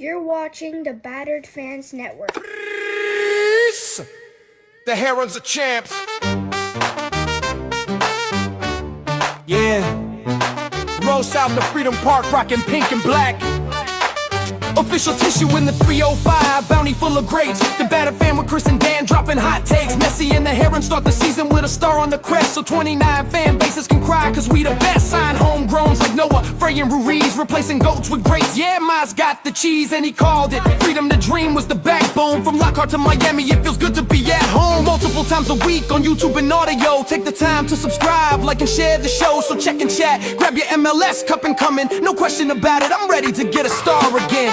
You're watching the Battered Fans Network. The Herons are champs. Yeah. Roll out to Freedom Park, rocking pink and black. Official tissue in the 305, bounty full of grapes. The Battered Fan with Chris and Dan dropping hot takes. Messi and the Herons start the season with a star on the crest. So 29 fan bases can cry, cause we the best. Sign homegrowns like Noah, Frey and Ruiz, replacing goats with greats. Yeah, Miles got the cheese and he called it. Freedom to dream was the backbone. From Lockhart to Miami, it feels good to be at home. Multiple times a week on YouTube and audio. Take the time to subscribe, like and share the show. So check and chat, grab your MLS cup and coming. No question about it, I'm ready to get a star again.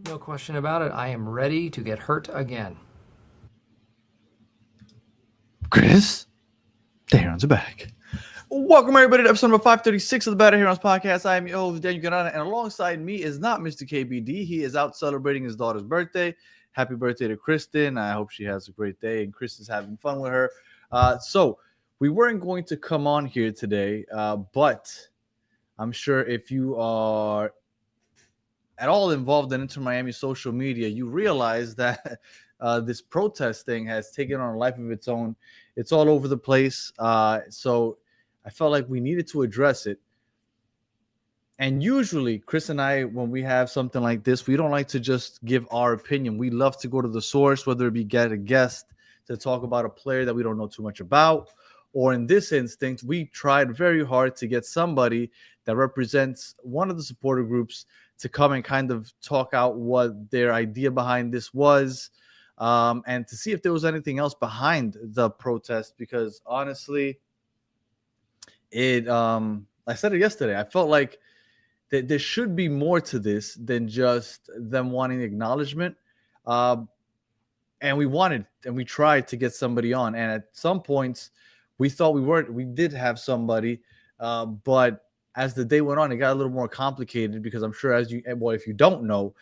No question about it. I am ready to get hurt again. Chris, the Herons are back. Welcome everybody to episode number 536 of the Battered Herons podcast. I am your host, Daniel Ganana, and alongside me is not Mr. KBD. He is out celebrating his daughter's birthday. Happy birthday to Kristen. I hope she has a great day and Chris is having fun with her. So we weren't going to come on here today, but I'm sure if you are at all involved in Inter Miami social media, you realize that this protest thing has taken on a life of its own. It's all over the place. So I felt like we needed to address it. And usually, Chris and I, when we have something like this, we don't like to just give our opinion. We love to go to the source, whether it be get a guest to talk about a player that we don't know too much about, or in this instance, we tried very hard to get somebody that represents one of the supporter groups to come and kind of talk out what their idea behind this was, and to see if there was anything else behind the protest, because honestly, I said it yesterday, I felt like that there should be more to this than just them wanting acknowledgement. And we tried to get somebody on. And at some points, we thought we did have somebody. But as the day went on, it got a little more complicated because I'm sure if you don't know,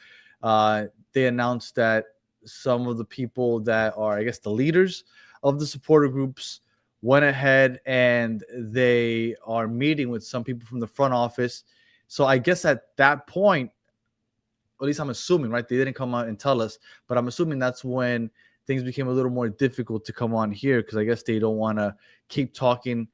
they announced that some of the people that are, I guess, the leaders of the supporter groups went ahead and they are meeting with some people from the front office. So I guess at that point, at least I'm assuming, right? They didn't come out and tell us, but I'm assuming that's when things became a little more difficult to come on here because I guess they don't want to keep talking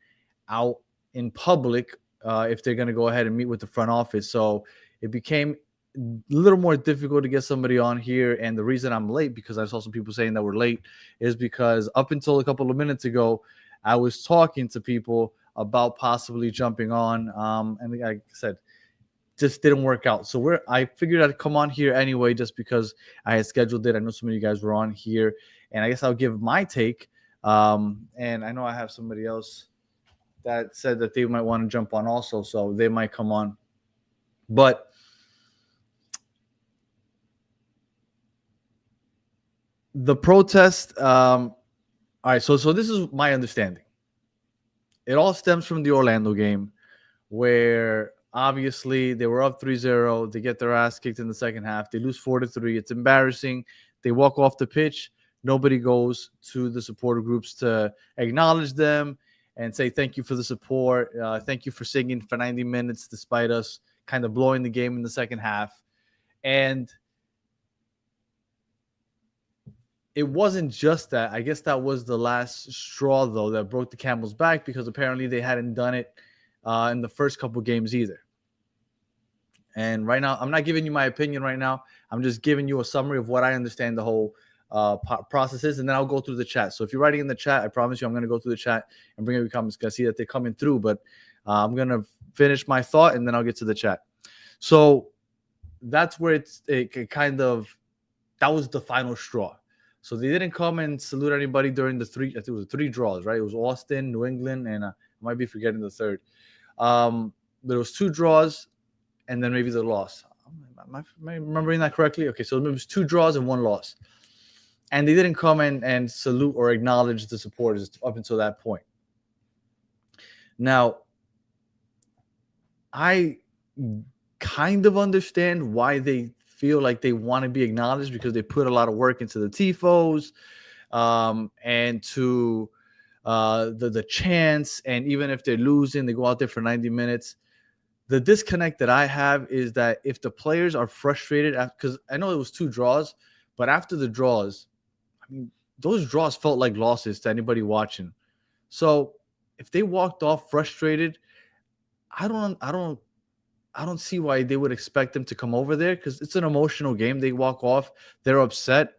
out in public if they're going to go ahead and meet with the front office. So it became a little more difficult to get somebody on here. And the reason I'm late, because I saw some people saying that we're late, is because up until a couple of minutes ago, I was talking to people about possibly jumping on. And like I said, just didn't work out. So I figured I'd come on here anyway, just because I had scheduled it. I know some of you guys were on here, and I guess I'll give my take. And I know I have somebody else that said that they might want to jump on also, so they might come on. But the protest, all right, so this is my understanding. It all stems from the Orlando game where obviously they were up 3-0. They get their ass kicked in the second half. They lose 4-3. It's embarrassing. They walk off the pitch. Nobody goes to the supporter groups to acknowledge them and say thank you for the support. Thank you for singing for 90 minutes despite us kind of blowing the game in the second half. And it wasn't just that. I guess that was the last straw, though, that broke the camel's back, because apparently they hadn't done it in the first couple games either. And right now, I'm not giving you my opinion right now. I'm just giving you a summary of what I understand the whole process is, and then I'll go through the chat. So if you're writing in the chat, I promise you I'm going to go through the chat and bring up your comments. I see that they're coming through, but I'm going to finish my thought, and then I'll get to the chat. So that's where it kind of – that was the final straw. So they didn't come and salute anybody during I think it was 3 draws, right? It was Austin, New England, and I might be forgetting the third. There was 2 draws, and then maybe the loss. Am I remembering that correctly? Okay, so it was 2 draws and 1 loss. And they didn't come and salute or acknowledge the supporters up until that point. Now, I kind of understand why they feel like they want to be acknowledged, because they put a lot of work into the tifos and to the chants, and even if they're losing, they go out there for 90 minutes. The disconnect that I have is that if the players are frustrated, because I know it was 2 draws, but after the draws, I mean, those draws felt like losses to anybody watching. So if they walked off frustrated, I don't see why they would expect them to come over there, because it's an emotional game. They walk off, they're upset.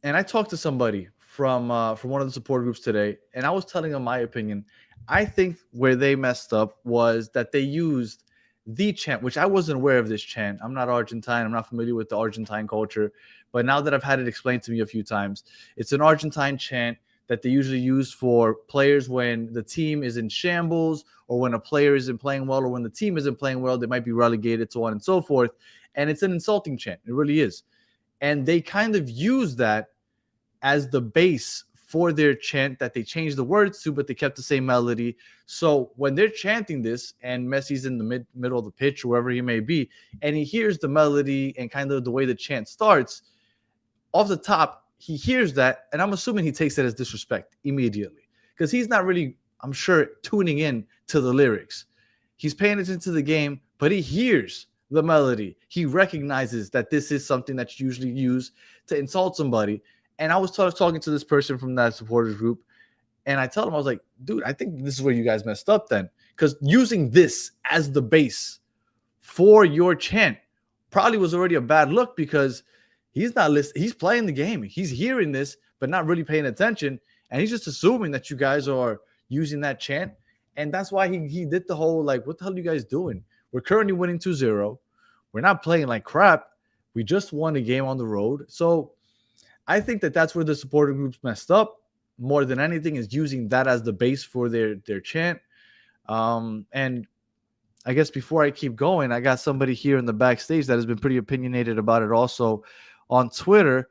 And I talked to somebody from one of the support groups today, and I was telling them my opinion. I think where they messed up was that they used the chant, which I wasn't aware of this chant. I'm not Argentine. I'm not familiar with the Argentine culture. But now that I've had it explained to me a few times, it's an Argentine chant that they usually use for players when the team is in shambles, or when a player isn't playing well, or when the team isn't playing well, they might be relegated, so on and so forth. And it's an insulting chant. It really is. And they kind of use that as the base for their chant that they changed the words to, but they kept the same melody. So when they're chanting this and Messi's in the middle of the pitch, wherever he may be, and he hears the melody and kind of the way the chant starts, off the top, he hears that, and I'm assuming he takes that as disrespect immediately, because he's not really, I'm sure, tuning in to the lyrics. He's paying attention to the game, but he hears the melody. He recognizes that this is something that's usually used to insult somebody. And I was talking to this person from that supporters group, and I told him, I was like, dude, I think this is where you guys messed up then, because using this as the base for your chant probably was already a bad look, because he's not listening. He's playing the game. He's hearing this, but not really paying attention. And he's just assuming that you guys are using that chant. And that's why he did the whole, like, what the hell are you guys doing? We're currently winning 2-0. We're not playing like crap. We just won a game on the road. So I think that that's where the supporter groups messed up more than anything, is using that as the base for their chant. And I guess before I keep going, I got somebody here in the backstage that has been pretty opinionated about it also on Twitter.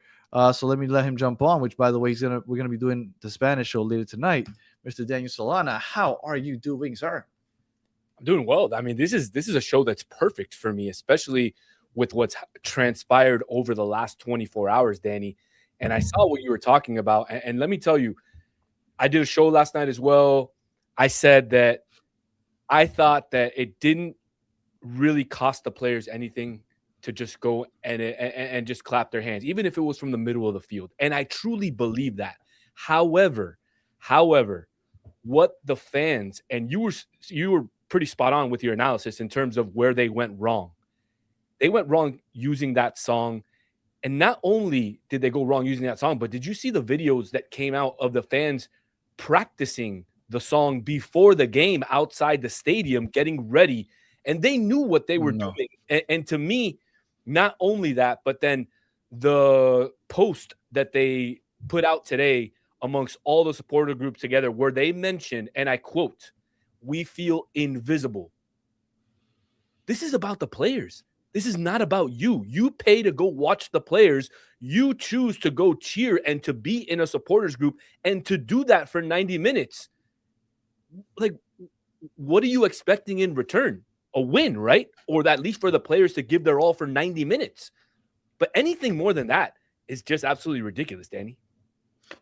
So let him jump on, which, by the way, we're gonna be doing the Spanish show later tonight. Mr. Daniel Solana, how are you doing, sir? I'm doing well. I mean, this is a show that's perfect for me, especially with what's transpired over the last 24 hours, Danny. And I saw what you were talking about. And let me tell you, I did a show last night as well. I said that I thought that it didn't really cost the players anything to just go and just clap their hands, even if it was from the middle of the field. And I truly believe that. However, what the fans, and you were pretty spot on with your analysis in terms of where they went wrong. They went wrong using that song. And not only did they go wrong using that song, but did you see the videos that came out of the fans practicing the song before the game outside the stadium, getting ready? And they knew what they were doing. And to me, not only that, but then the post that they put out today amongst all the supporter groups together, where they mentioned, and I quote, "We feel invisible." This is about the players. This is not about you. You pay to go watch the players. You choose to go cheer and to be in a supporters group, and to do that for 90 minutes. Like, what are you expecting in return? A win, right? Or at least for the players to give their all for 90 minutes. But anything more than that is just absolutely ridiculous, Danny.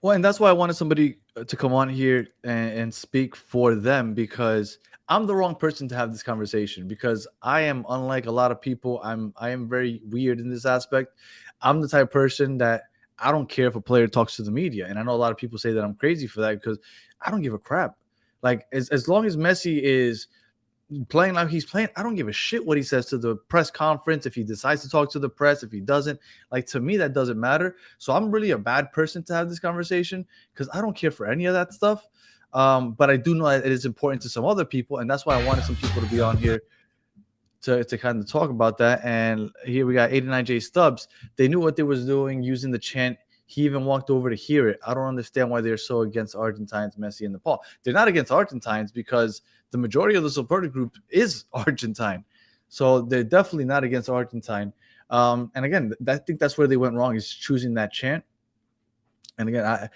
Well, and that's why I wanted somebody to come on here and speak for them, because I'm the wrong person to have this conversation, because I am, unlike a lot of people, I am very weird in this aspect. I'm the type of person that I don't care if a player talks to the media. And I know a lot of people say that I'm crazy for that, because I don't give a crap. Like, as long as Messi is playing like he's playing, I don't give a shit what he says to the press conference. If he decides to talk to the press, if he doesn't, like, to me, that doesn't matter. So I'm really a bad person to have this conversation, because I don't care for any of that stuff. But I do know that it is important to some other people, and that's why I wanted some people to be on here to kind of talk about that. And here we got 89J Stubbs. They knew what they was doing using the chant. He even walked over to hear it. I don't understand why they're so against Argentines, Messi, and Nepal. They're not against Argentines because the majority of the supporter group is Argentine. So they're definitely not against Argentine. And again, I think that's where they went wrong, is choosing that chant. And again,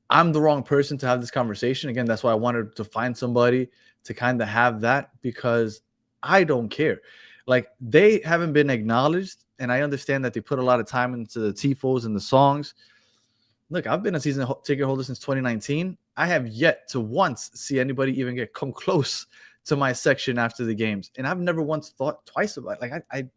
I'm the wrong person to have this conversation. Again, that's why I wanted to find somebody to kind of have that, because I don't care. Like, they haven't been acknowledged, and I understand that they put a lot of time into the tifos and the songs, look, I've been a season ticket holder since 2019. I have yet to once see anybody even come close to my section after the games, and I've never once thought twice about it. Like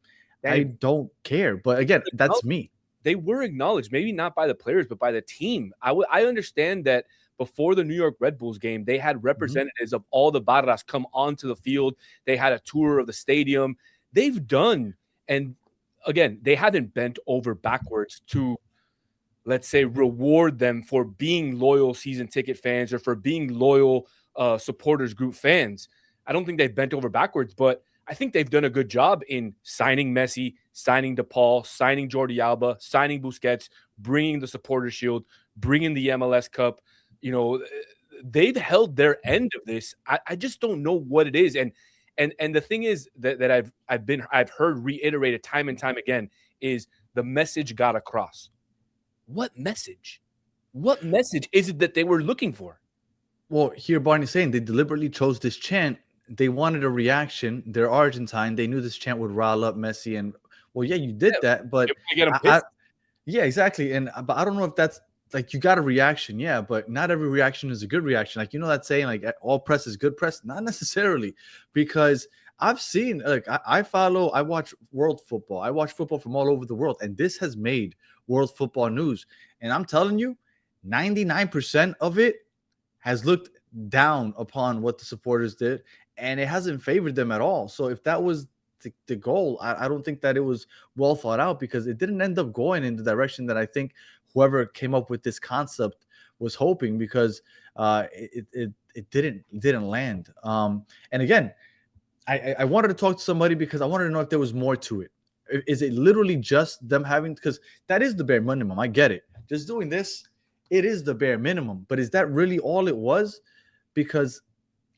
I don't care. But again, that's me. They were acknowledged, maybe not by the players, but by the team. I understand that before the New York Red Bulls game, they had representatives of all the barras come onto the field. They had a tour of the stadium. They've done, and again, they haven't bent over backwards to, let's say, reward them for being loyal season ticket fans or for being loyal supporters group fans. I don't think they've bent over backwards, but I think they've done a good job in signing Messi, signing DePaul, signing Jordi Alba, signing Busquets, bringing the supporter shield, bringing the MLS Cup. You know, they've held their end of this. I just don't know what it is. And the thing is that I've heard reiterated time and time again is the message got across. What message? What message is it that they were looking for? Well, here Barney's saying they deliberately chose this chant. They wanted a reaction. They're Argentine. They knew this chant would rile up Messi. And well, yeah, you did that, but yeah, exactly. And but I don't know if that's like you got a reaction, yeah, but not every reaction is a good reaction. Like, you know that saying, like all press is good press? Not necessarily, because I've seen, like I watch world football. I watch football from all over the world, and this has made world football news. And I'm telling you, 99% of it has looked down upon what the supporters did, and it hasn't favored them at all. So if that was the goal, I don't think that it was well thought out, because it didn't end up going in the direction that I think whoever came up with this concept was hoping, because it didn't land. And again, I wanted to talk to somebody because I wanted to know if there was more to it. Is it literally just them having, because that is the bare minimum. I get it. Just doing this, it is the bare minimum. But is that really all it was? Because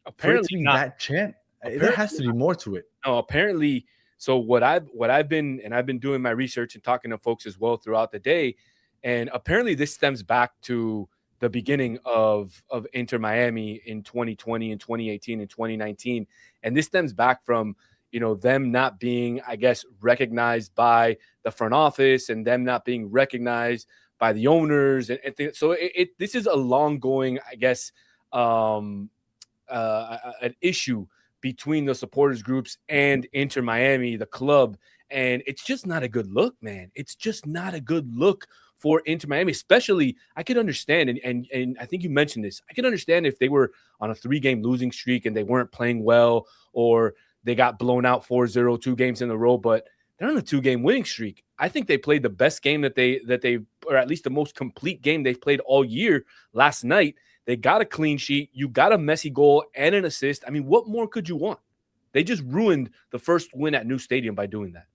apparently that chant, there has to be more to it. No, apparently. So what I've been doing my research and talking to folks as well throughout the day, and apparently this stems back to the beginning of Inter Miami in 2020 and 2018 and 2019, and this stems back from, you know, them not being, I guess, recognized by the front office and them not being recognized by the owners, and so this is a long going, I guess, an issue between the supporters groups and Inter Miami, the club. And it's just not a good look, man. It's just not a good look for Inter Miami, especially. I could understand, and I think you mentioned this, I could understand if they were on a 3-game losing streak and they weren't playing well, or they got blown out 4-0 2 games in a row, but they're on a 2-game winning streak. I think they played the best game that they or at least the most complete game they've played all year last night. They got a clean sheet. You got a Messi goal and an assist. I mean, what more could you want? They just ruined the first win at New Stadium by doing that.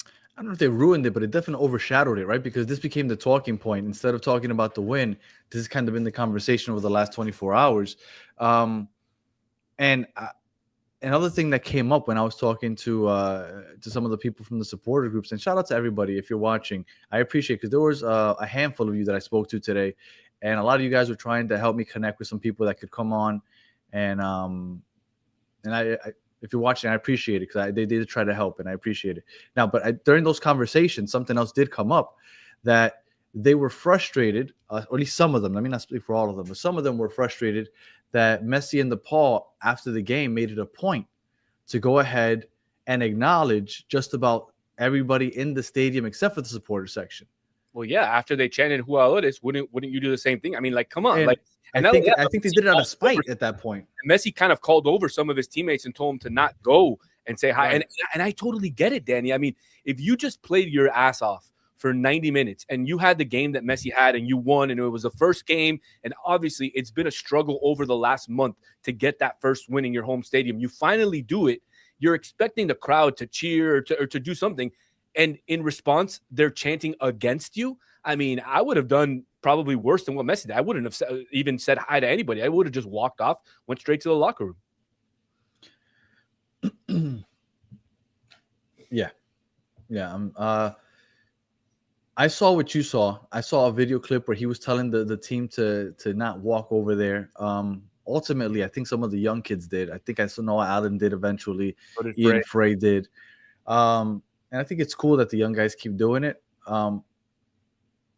I don't know if they ruined it, but it definitely overshadowed it, right? Because this became the talking point. Instead of talking about the win, this has kind of been the conversation over the last 24 hours. And another thing that came up when I was talking to some of the people from the supporter groups, and shout out to everybody if you're watching. I appreciate it, because there was a handful of you that I spoke to today, and a lot of you guys were trying to help me connect with some people that could come on, and I if you're watching, I appreciate it, because they did try to help, and I appreciate it. Now, but during those conversations, something else did come up, that they were frustrated, or at least some of them. Let me not speak for all of them, but some of them were frustrated that Messi and DePaul, after the game, made it a point to go ahead and acknowledge just about everybody in the stadium except for the supporter section. Well, yeah, after they chanted "Jugadores," wouldn't you do the same thing? I mean, like, come on, and I think they did it out of spite at that point. And Messi kind of called over some of his teammates and told them to not go and say hi. Right. And I totally get it, Danny. I mean, if you just played your ass off for 90 minutes and you had the game that Messi had and you won, and it was the first game, and obviously it's been a struggle over the last month to get that first win in your home stadium. You finally do it. You're expecting the crowd to cheer or to do something. And in response, they're chanting against you. I mean, I would have done probably worse than what Messi did. I wouldn't have even said hi to anybody. I would have just walked off, went straight to the locker room. Yeah. I saw what you saw. I saw a video clip where he was telling the team to not walk over there. Ultimately, I think some of the young kids did. I think I saw Noah Allen did eventually. Ian Frey did. And I think it's cool that the young guys keep doing it.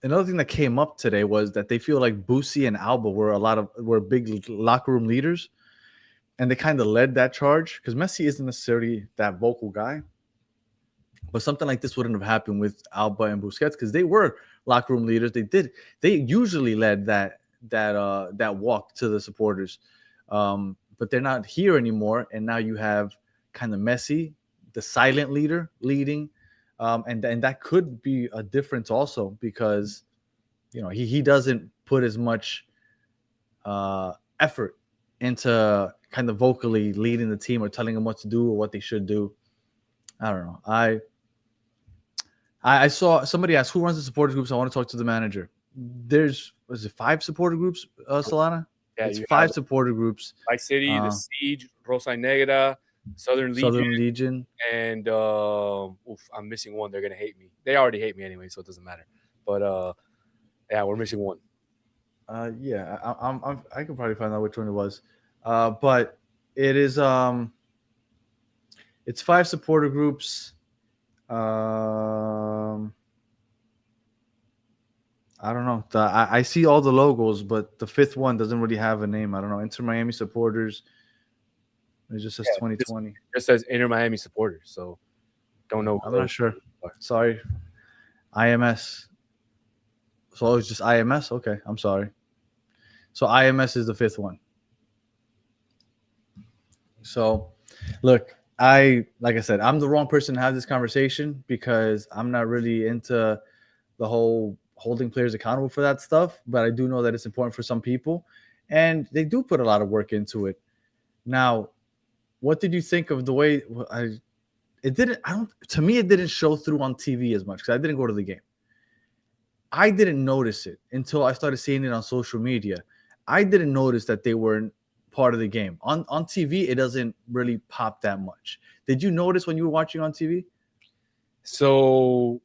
another thing that came up today was that they feel like Boosie and Alba were big locker room leaders, and they kind of led that charge because Messi isn't necessarily that vocal guy. But something like this wouldn't have happened with Alba and Busquets because they were locker room leaders. They usually led that walk to the supporters, but they're not here anymore. And now you have kind of Messi, the silent leader, leading, and that could be a difference also because he doesn't put as much effort into kind of vocally leading the team or telling them what to do or what they should do. I don't know. I saw somebody ask who runs the supporter groups. I want to talk to the manager. Was it 5 supporter groups, Solana? Yeah, it's 5 supporter groups. Vice City, the Siege, Rosa Negra, Southern Legion, and I'm missing one. They're gonna hate me. They already hate me anyway, so it doesn't matter. But yeah, we're missing one. Yeah, I can probably find out which one it was. But it is it's 5 supporter groups. I don't know. I see all the logos, but the 5th one doesn't really have a name. I don't know. Inter Miami supporters. It just says 2020. It just says Inter Miami supporters. So don't know. I'm not sure. Sorry. IMS. So it's just IMS? Okay. I'm sorry. So IMS is the 5th one. So look, like I said, I'm the wrong person to have this conversation because I'm not really into the whole holding players accountable for that stuff. But I do know that it's important for some people, and they do put a lot of work into it. Now, what did you think of the way to me, it didn't show through on TV as much because I didn't go to the game. I didn't notice it until I started seeing it on social media. I didn't notice that they weren't part of the game. On TV, it doesn't really pop that much. Did you notice when you were watching on TV? So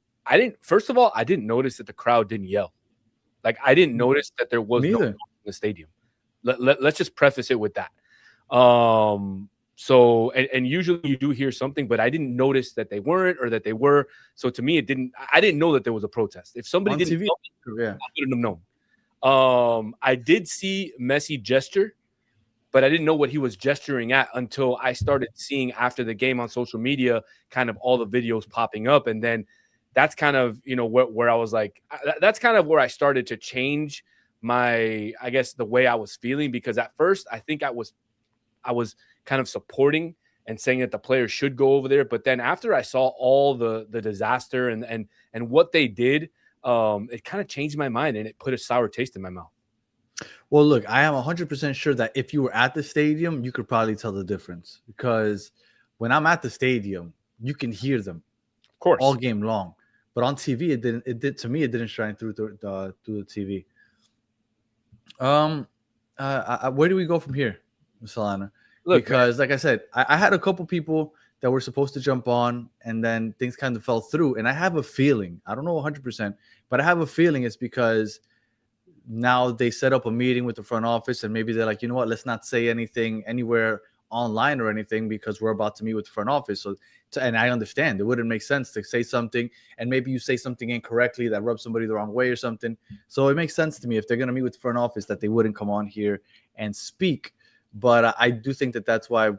first of all, I didn't notice that the crowd didn't yell. Like, I didn't notice that there was no in the stadium. Let's just preface it with that. So, and usually you do hear something, but I didn't notice that they weren't or that they were. So to me, I didn't know that there was a protest. If somebody didn't tell me, I wouldn't have known. I did see Messi gesture, but I didn't know what he was gesturing at until I started seeing after the game on social media, kind of all the videos popping up. And then that's kind of, where I was like, that's kind of where I started to change my, I guess, the way I was feeling, because at first I think I was kind of supporting and saying that the players should go over there. But then after I saw all the disaster and what they did, it kind of changed my mind and it put a sour taste in my mouth. Well, look, I am 100% sure that if you were at the stadium, you could probably tell the difference, because when I'm at the stadium, you can hear them, of course, all game long. But on TV, it did to me. It didn't shine through the TV. Where do we go from here, Solana? Look, because like I said, I had a couple people that were supposed to jump on, and then things kind of fell through. And I have a feeling, I don't know 100%, but I have a feeling it's because now they set up a meeting with the front office, and maybe they're like, you know what, let's not say anything anywhere online or anything because we're about to meet with the front office. And I understand it wouldn't make sense to say something, and maybe you say something incorrectly that rubs somebody the wrong way or something. So it makes sense to me if they're going to meet with the front office that they wouldn't come on here and speak. But I do think that that's why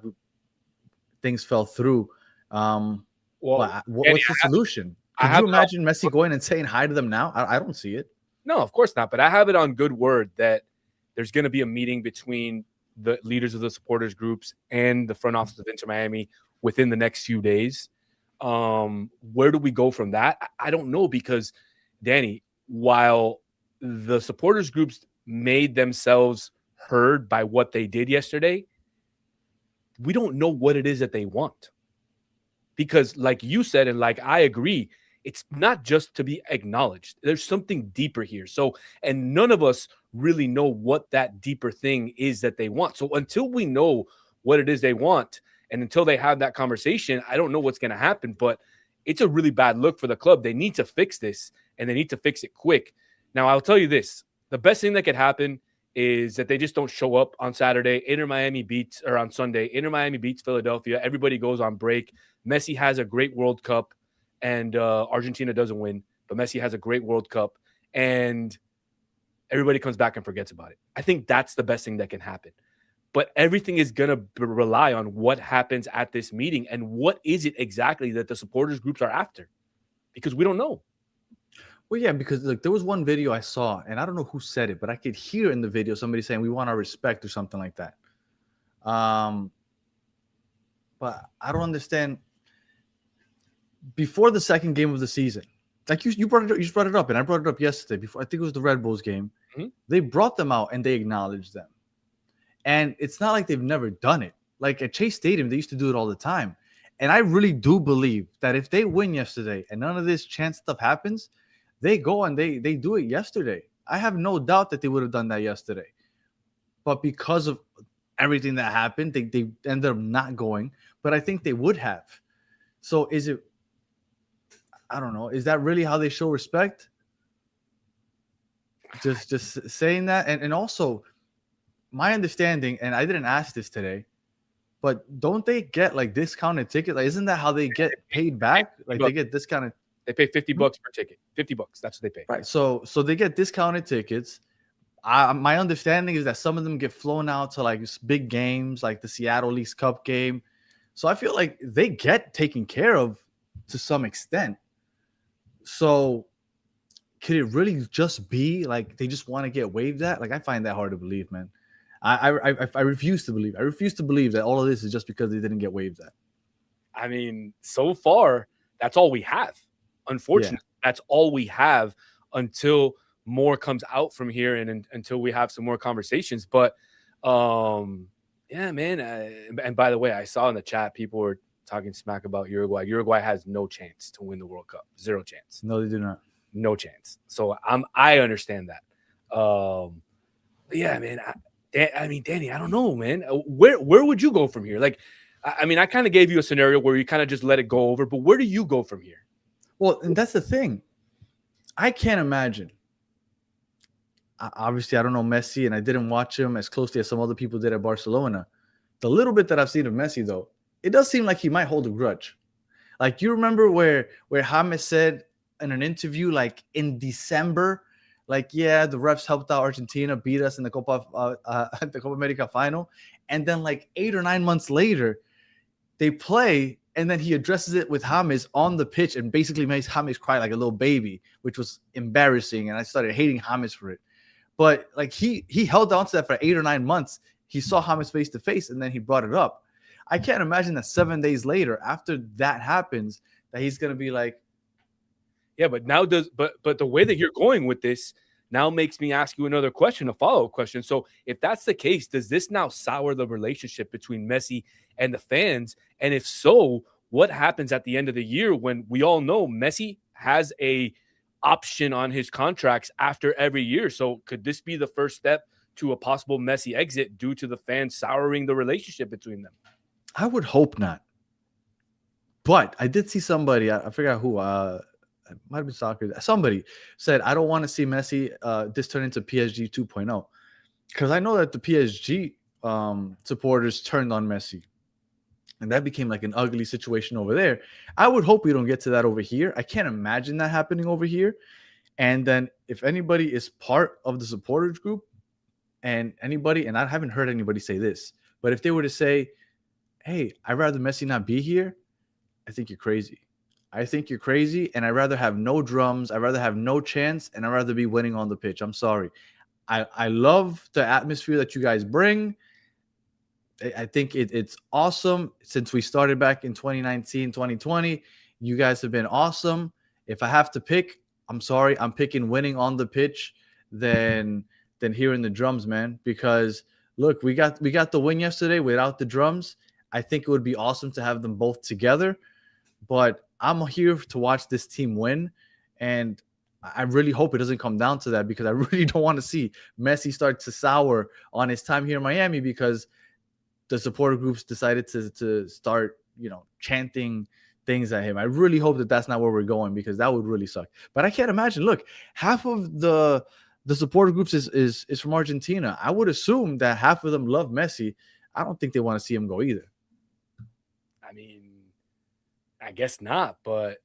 things fell through. What's the solution? Could you imagine Messi going and saying hi to them now? I don't see it. No, of course not. But I have it on good word that there's going to be a meeting between the leaders of the supporters groups and the front office of Inter Miami within the next few days. Where do we go from that? I don't know, because, Danny, while the supporters groups made themselves heard by what they did yesterday, we don't know what it is that they want. Because like you said, and like I agree, it's not just to be acknowledged. There's something deeper here. So, and none of us really know what that deeper thing is that they want. So until we know what it is they want, and until they have that conversation, I don't know what's going to happen. But it's a really bad look for the club. They need to fix this, and they need to fix it quick. Now, I'll tell you this. The best thing that could happen is that they just don't show up on Saturday. On Sunday, Inter Miami beats Philadelphia. Everybody goes on break. Messi has a great World Cup, and Argentina doesn't win, but Messi has a great World Cup. and everybody comes back and forgets about it. I think that's the best thing that can happen. But everything is going to rely on what happens at this meeting and what is it exactly that the supporters groups are after, because we don't know. Well, yeah, because like there was one video I saw, and I don't know who said it, but I could hear in the video somebody saying we want our respect or something like that. But I don't understand. Before the second game of the season, like you brought it up, you just brought it up, and I brought it up yesterday. Before I think it was the Red Bulls game, they brought them out and they acknowledged them. And it's not like they've never done it. Like at Chase Stadium, they used to do it all the time. And I really do believe that if they win yesterday and none of this chance stuff happens, they go and they do it yesterday. I have no doubt that they would have done that yesterday. But because of everything that happened, they ended up not going. But I think they would have. So is it, I don't know, is that really how they show respect? Just saying that. And also, my understanding, and I didn't ask this today, but don't they get like discounted tickets? Like, isn't that how they get paid back? Like they get discounted. They pay $50 per ticket. $50. That's what they pay. Right. So they get discounted tickets. My understanding is that some of them get flown out to like big games, like the Seattle Leafs Cup game. So I feel like they get taken care of to some extent. So could it really just be like they just want to get waved at? Like I find that hard to believe, man. I refuse to believe. I refuse to believe that all of this is just because they didn't get waved at. I mean, so far, that's all we have. Unfortunately, that's all we have until more comes out from here and until we have some more conversations. But yeah, man. And by the way, I saw in the chat people were talking smack about Uruguay. Uruguay has no chance to win the World Cup. Zero chance. No, they do not. No chance. So I understand that. Yeah, man. I mean, Danny, I don't know, man. Where would you go from here? Like, I mean, I kind of gave you a scenario where you kind of just let it go over, but where do you go from here? Well, and that's the thing. I can't imagine. Obviously, I don't know Messi, and I didn't watch him as closely as some other people did at Barcelona. The little bit that I've seen of Messi, though, it does seem like he might hold a grudge. Like, you remember where James said in an interview, like in December, like, yeah, the refs helped out Argentina, beat us in the Copa America final. And then like 8 or 9 months later, they play, and then he addresses it with James on the pitch and basically makes James cry like a little baby, which was embarrassing. And I started hating James for it. But like he held on to that for 8 or 9 months. He saw James face to face, and then he brought it up. I can't imagine that 7 days later, after that happens, that he's going to be like, yeah, but now but the way that you're going with this now makes me ask you another question, a follow-up question. So if that's the case, does this now sour the relationship between Messi and the fans? And if so, what happens at the end of the year when we all know Messi has a option on his contracts after every year? So could this be the first step to a possible Messi exit due to the fans souring the relationship between them? I would hope not. But I did see somebody, I forgot who, it might have been soccer. Somebody said, I don't want to see Messi this turn into PSG 2.0. Because I know that the PSG supporters turned on Messi. And that became like an ugly situation over there. I would hope we don't get to that over here. I can't imagine that happening over here. And then if anybody is part of the supporters group and anybody, and I haven't heard anybody say this, but if they were to say, hey, I'd rather Messi not be here, I think you're crazy. I think you're crazy, and I'd rather have no drums. I'd rather have no chance, and I'd rather be winning on the pitch. I'm sorry. I love the atmosphere that you guys bring. I think it's awesome. Since we started back in 2019, 2020, you guys have been awesome. If I have to pick, I'm sorry, I'm picking winning on the pitch than hearing the drums, man. Because look, we got the win yesterday without the drums. I think it would be awesome to have them both together. But I'm here to watch this team win, and I really hope it doesn't come down to that, because I really don't want to see Messi start to sour on his time here in Miami because the supporter groups decided to start, chanting things at him. I really hope that that's not where we're going, because that would really suck. But I can't imagine. Look, half of the supporter groups is from Argentina. I would assume that half of them love Messi. I don't think they want to see him go either. I mean, I guess not, but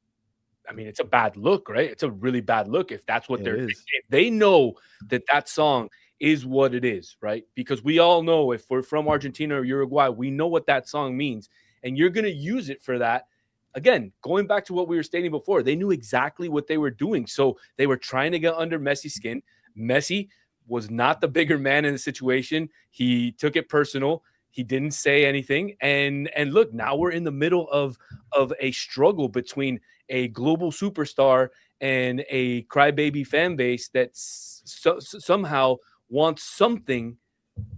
I mean, it's a bad look, right? It's a really bad look if that's what It they're is. if they know that that song is what it is, right? Because we all know if we're from Argentina or Uruguay, we know what that song means, and you're going to use it for that. Again, going back to what we were stating before, they knew exactly what they were doing. So they were trying to get under Messi's skin. Messi was not the bigger man in the situation. He took it personal. He didn't say anything. And look, now we're in the middle of a struggle between a global superstar and a crybaby fan base that somehow wants something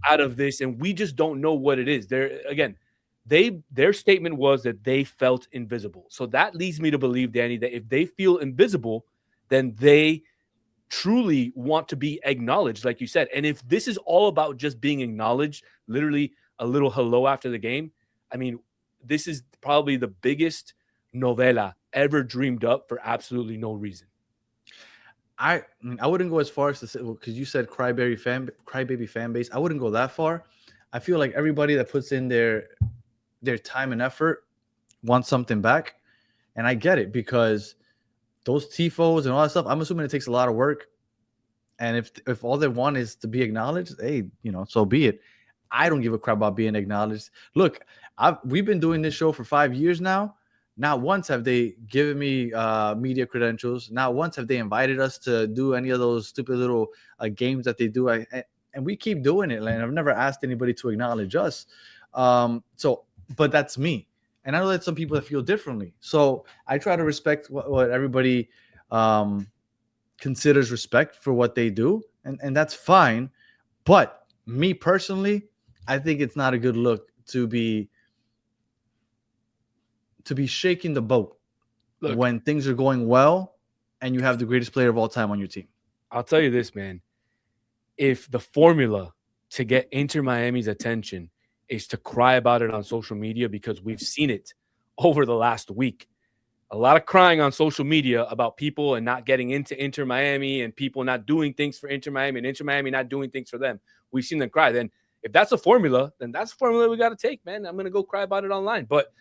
out of this, and we just don't know what it is. Their statement was that they felt invisible. So that leads me to believe, Danny, that if they feel invisible, then they truly want to be acknowledged, like you said. And if this is all about just being acknowledged, literally a little hello after the game, I mean, this is probably the biggest novela ever dreamed up for absolutely no reason. I mean, I wouldn't go as far as to say, because you said crybaby fan base. I wouldn't go that far. I feel like everybody that puts in their time and effort wants something back, and I get it because those tifos and all that stuff. I'm assuming it takes a lot of work, and if all they want is to be acknowledged, hey, so be it. I don't give a crap about being acknowledged. Look, we've been doing this show for 5 years now. Not once have they given me media credentials. Not once have they invited us to do any of those stupid little games that they do. And we keep doing it. And I've never asked anybody to acknowledge us. But that's me. And I know that some people that feel differently. So I try to respect what everybody considers respect for what they do. And that's fine. But me personally, I think it's not a good look to be shaking the boat when things are going well and you have the greatest player of all time on your team. I'll tell you this, man. If the formula to get Inter Miami's attention is to cry about it on social media, because we've seen it over the last week, a lot of crying on social media about people and not getting into Inter Miami and people not doing things for Inter Miami and Inter Miami not doing things for them. We've seen them cry. Then if that's a formula, then that's a formula we got to take, man. I'm going to go cry about it online. But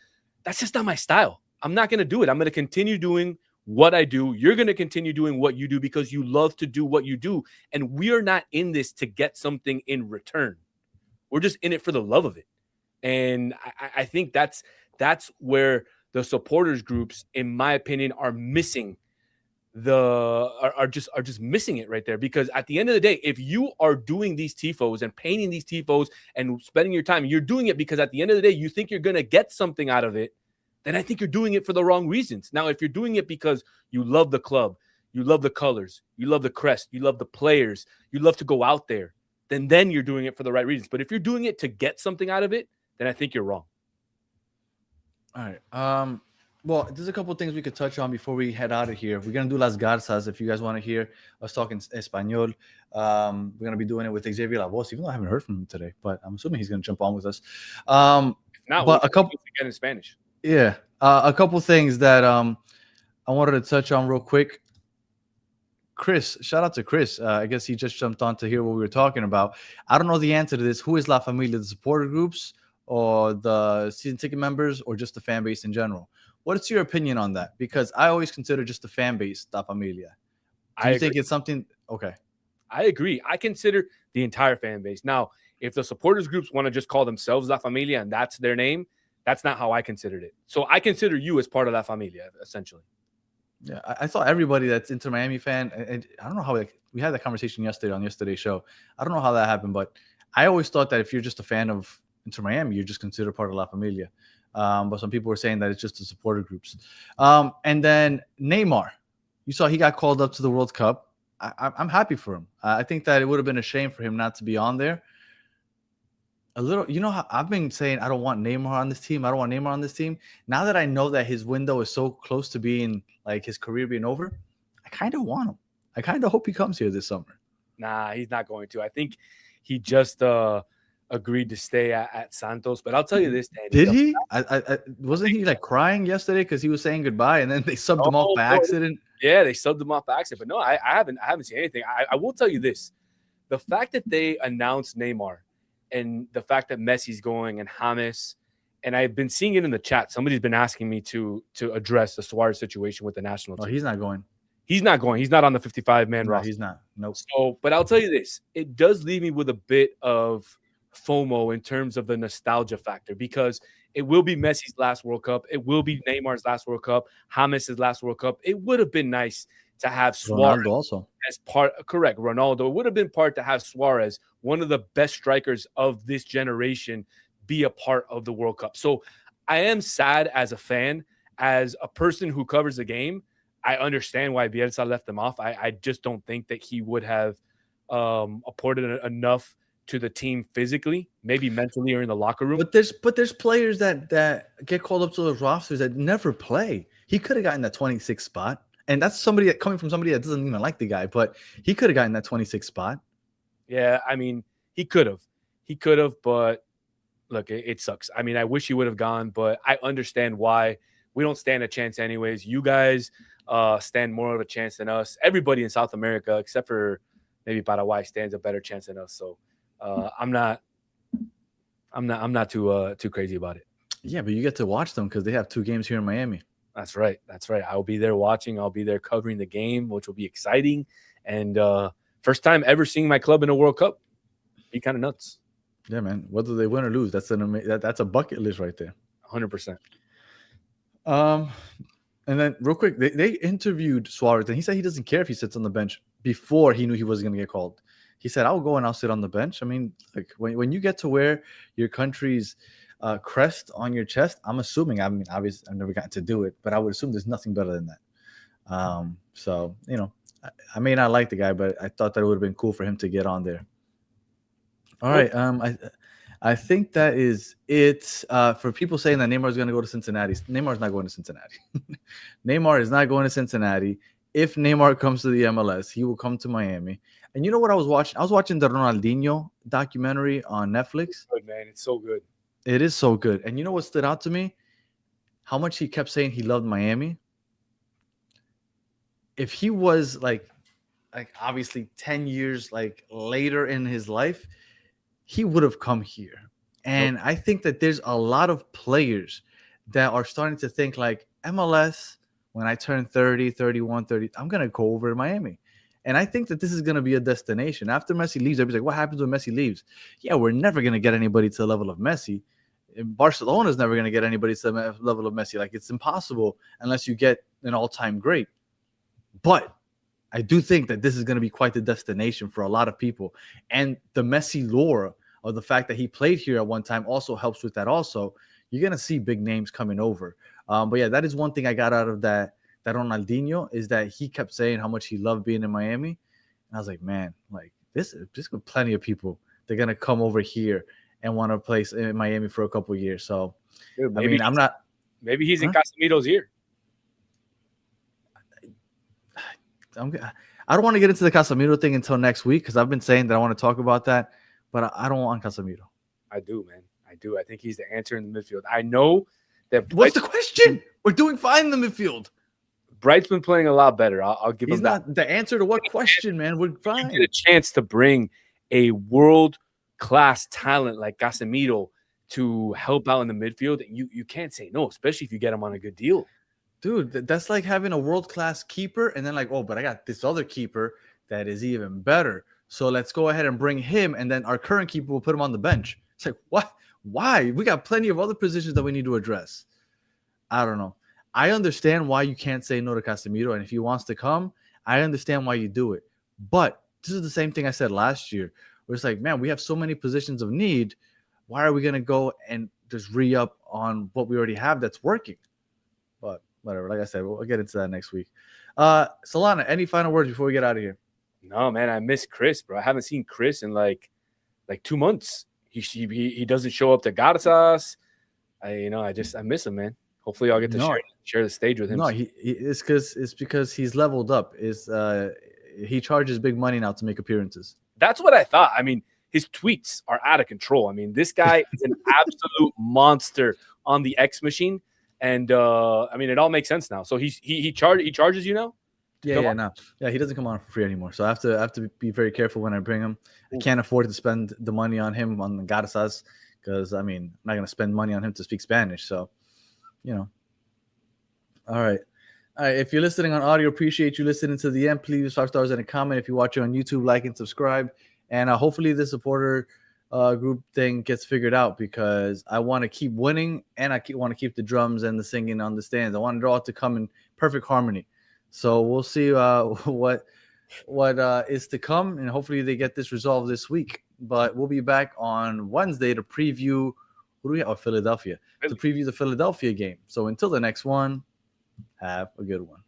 that's just not my style. I'm not going to do it. I'm going to continue doing what I do. You're going to continue doing what you do because you love to do what you do. And we are not in this to get something in return. We're just in it for the love of it. And I think that's where the supporters groups, in my opinion, are missing are just missing it right there. Because at the end of the day, if you are doing these tifos and painting these tifos and spending your time, you're doing it because at the end of the day, you think you're going to get something out of it, then I think you're doing it for the wrong reasons. Now, if you're doing it because you love the club, you love the colors, you love the crest, you love the players, you love to go out there, then you're doing it for the right reasons. But if you're doing it to get something out of it, then I think you're wrong. All right. Well, there's a couple of things we could touch on before we head out of here. We're going to do Las Garzas. If you guys want to hear us talking Espanol, we're going to be doing it with Xavier La Voz, even though I haven't heard from him today, but I'm assuming he's going to jump on with us. But a couple again in Spanish. Yeah. A couple things that I wanted to touch on real quick. Chris, shout out to Chris. I guess he just jumped on to hear what we were talking about. I don't know the answer to this. Who is La Familia? The supporter groups or the season ticket members or just the fan base in general? What's your opinion on that? Because I always consider just the fan base La Familia. Do you think it's something? Okay. I agree. I consider the entire fan base. Now, if the supporters groups want to just call themselves La Familia and that's their name, that's not how I considered it. So I consider you as part of La Familia, essentially. Yeah, I thought everybody that's Inter Miami fan, and I don't know how we had that conversation yesterday on yesterday's show. I don't know how that happened, but I always thought that if you're just a fan of Inter Miami, you're just considered part of La Familia. But some people were saying that it's just the supporter groups. And then Neymar, you saw he got called up to the World Cup. I'm happy for him. I think that it would have been a shame for him not to be on there. How I've been saying I don't want Neymar on this team. I don't want Neymar on this team. Now that I know that his window is so close to being like his career being over, I kind of want him. I kind of hope he comes here this summer. Nah, he's not going to. I think he just agreed to stay at Santos. But I'll tell you this, Danny. Did he? I wasn't he like crying yesterday because he was saying goodbye and then they subbed him off by accident? Yeah, they subbed him off by accident. But no, I haven't seen anything. I will tell you this: the fact that they announced Neymar and the fact that Messi's going and James and I've been seeing it in the chat. Somebody's been asking me to address the Suarez situation with the national team. He's not going. He's not going. He's not on the 55-man No, roster. he's not. Nope. So, but I'll tell you this. It does leave me with a bit of FOMO in terms of the nostalgia factor, because it will be Messi's last World Cup. It will be Neymar's last World Cup, James' last World Cup. It would have been nice to have Suarez Ronaldo also as part. Correct, Ronaldo. It would have been part to have Suarez, one of the best strikers of this generation, be a part of the World Cup. So I am sad as a fan, as a person who covers the game. I understand why Bielsa left them off. I just don't think that he would have apported enough to the team physically, maybe mentally or in the locker room. But there's players that get called up to those rosters that never play. He could have gotten that 26th spot, and that's somebody that coming from somebody that doesn't even like the guy, but he could have gotten that 26th spot. Yeah, I mean, he could have, but look, it sucks. I mean, I wish he would have gone, but I understand why. We don't stand a chance anyways. You guys stand more of a chance than us. Everybody in South America, except for maybe Paraguay, stands a better chance than us. So I'm not too crazy about it. Yeah, but you get to watch them because they have 2 games here in Miami. That's right. I'll be there watching. I'll be there covering the game, which will be exciting. And first time ever seeing my club in a World Cup. Be kind of nuts. Yeah, man. Whether they win or lose, that's that's a bucket list right there. 100%. And then real quick, they interviewed Suarez, and he said he doesn't care if he sits on the bench before he knew he wasn't going to get called. He said, I'll go and I'll sit on the bench. I mean, like when you get to wear your country's crest on your chest, I'm assuming, I mean, obviously I've never gotten to do it, but I would assume there's nothing better than that. So, you know, I may not like the guy, but I thought that it would have been cool for him to get on there. All right. I think that is it for people saying that Neymar is going to go to Cincinnati. Neymar's not going to Cincinnati. Neymar is not going to Cincinnati. If Neymar comes to the MLS, he will come to Miami. And you know what I was watching? I was watching the Ronaldinho documentary on Netflix. Good, man. It's so good. It is so good. And you know what stood out to me? How much he kept saying he loved Miami. If he was like obviously 10 years later in his life, he would have come here. And I think that there's a lot of players that are starting to think like MLS, when I turn 30, 31, 30, I'm going to go over to Miami. And I think that this is going to be a destination. After Messi leaves, everybody's like, what happens when Messi leaves? Yeah, we're never going to get anybody to the level of Messi. Barcelona's never going to get anybody to the level of Messi. Like, it's impossible unless you get an all-time great. But I do think that this is going to be quite the destination for a lot of people. And the Messi lore of the fact that he played here at one time also helps with that also. You're going to see big names coming over. But yeah, that is one thing I got out of that Ronaldinho, is that he kept saying how much he loved being in Miami. And I was like, man, like this with plenty of people. They're going to come over here and want to play in Miami for a couple of years. So, dude, I mean, I'm not. Maybe he's in Casemiro's ear. I don't want to get into the Casemiro thing until next week because I've been saying that I want to talk about that, but I don't want Casemiro. I do, man. I do. I think he's the answer in the midfield. I know that. What's the question? We're doing fine in the midfield. Bright's been playing a lot better. I'll give him that. He's not the answer to what question, man. We're fine. You get a chance to bring a world-class talent like Casemiro to help out in the midfield. You can't say no, especially if you get him on a good deal. Dude, that's like having a world-class keeper and then like, oh, but I got this other keeper that is even better. So let's go ahead and bring him, and then our current keeper will put him on the bench. It's like, what? Why? We got plenty of other positions that we need to address. I don't know. I understand why you can't say no to Casemiro, and if he wants to come, I understand why you do it. But this is the same thing I said last year, where it's like, man, we have so many positions of need. Why are we going to go and just re-up on what we already have that's working? But whatever. Like I said, we'll get into that next week. Solana, any final words before we get out of here? No, man, I miss Chris, bro. I haven't seen Chris in like 2 months. He doesn't show up to Garzas. I miss him, man. Hopefully, I'll get to share the stage with him. No, it's because he's leveled up. He charges big money now to make appearances. That's what I thought. I mean, his tweets are out of control. I mean, this guy is an absolute monster on the X machine, and I mean, it all makes sense now. So he charges you now. Yeah, he doesn't come on for free anymore. So I have to be very careful when I bring him. I can't afford to spend the money on him on the Garzas because I mean, I'm not gonna spend money on him to speak Spanish. So, you know. All right. All right. If you're listening on audio, appreciate you listening to the end. Please leave 5 stars and a comment. If you watch it on YouTube, like and subscribe. And hopefully the supporter group thing gets figured out, because I want to keep winning and I want to keep the drums and the singing on the stands. I want it all to come in perfect harmony. So we'll see what is to come, and hopefully they get this resolved this week. But we'll be back on Wednesday to preview Philadelphia. To preview the Philadelphia game. So until the next one, have a good one.